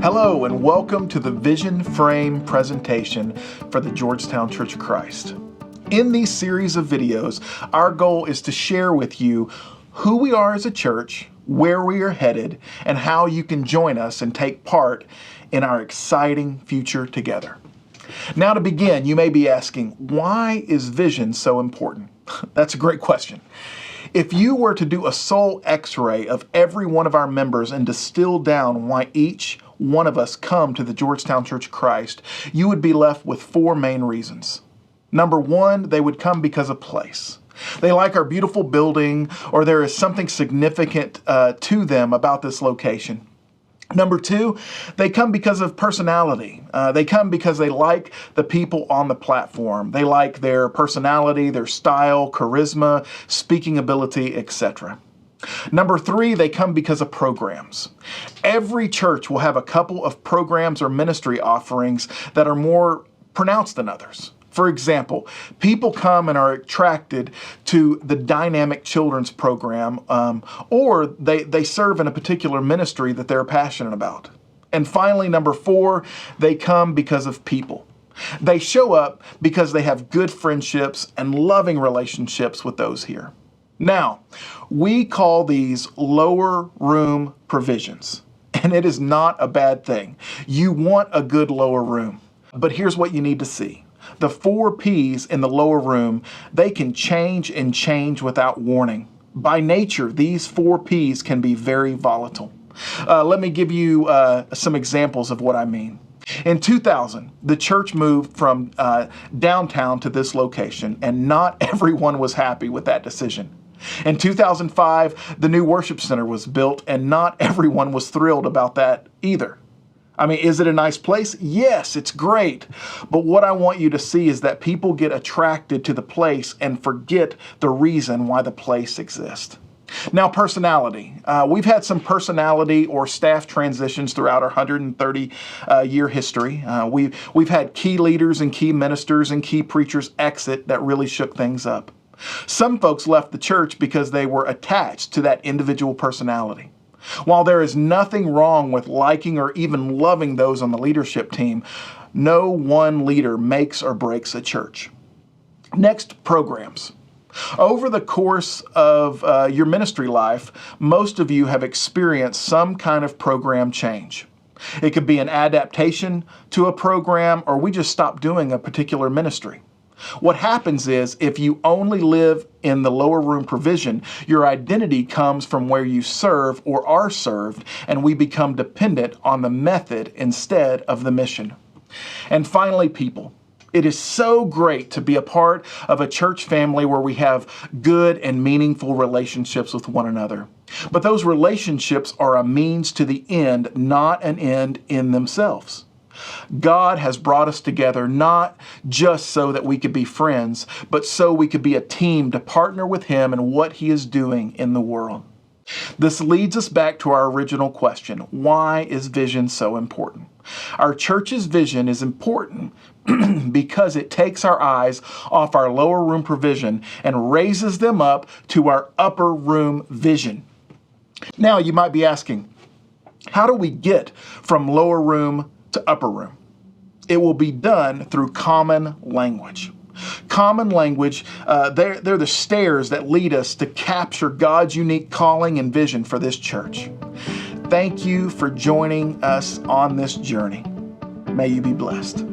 Hello and welcome to the Vision Frame presentation for the Georgetown Church of Christ. In these series of videos, our goal is to share with you who we are as a church, where we are headed, and how you can join us and take part in our exciting future together. Now to begin, you may be asking, why is vision so important? That's a great question. If you were to do a soul x-ray of every one of our members and distill down why each one of us come to the Georgetown Church of Christ, you would be left with four main reasons. Number one, they would come because of place. They like our beautiful building, or there is something significant to them about this location. Number two, they come because of personality. They come because they like the people on the platform. They like their personality, their style, charisma, speaking ability, etc. Number three, they come because of programs. Every church will have a couple of programs or ministry offerings that are more pronounced than others. For example, people come and are attracted to the Dynamic Children's Program, or they serve in a particular ministry that they're passionate about. And finally, number four, they come because of people. They show up because they have good friendships and loving relationships with those here. Now, we call these lower room provisions, and it is not a bad thing. You want a good lower room, but here's what you need to see. The 4 P's in the lower room, they can change and change without warning. By nature, these 4 P's can be very volatile. Let me give you some examples of what I mean. In 2000, the church moved from downtown to this location, and not everyone was happy with that decision. In 2005, the new worship center was built, and not everyone was thrilled about that either. I mean, is it a nice place? Yes, it's great. But what I want you to see is that people get attracted to the place and forget the reason why the place exists. Now, personality. We've had some personality or staff transitions throughout our 130-year history. We've had key leaders and key ministers and key preachers exit that really shook things up. Some folks left the church because they were attached to that individual personality. While there is nothing wrong with liking or even loving those on the leadership team, no one leader makes or breaks a church. Next, programs. Over the course of your ministry life, most of you have experienced some kind of program change. It could be an adaptation to a program, or we just stopped doing a particular ministry. What happens is, if you only live in the lower room provision, your identity comes from where you serve or are served, and we become dependent on the method instead of the mission. And finally, people. It is so great to be a part of a church family where we have good and meaningful relationships with one another. But those relationships are a means to the end, not an end in themselves. God has brought us together not just so that we could be friends, but so we could be a team to partner with Him in what He is doing in the world. This leads us back to our original question. Why is vision so important? Our church's vision is important because it takes our eyes off our lower room provision and raises them up to our upper room vision. Now, you might be asking, how do we get from lower room to upper room? It will be done through common language. Common language, they're the stairs that lead us to capture God's unique calling and vision for this church. Thank you for joining us on this journey. May you be blessed.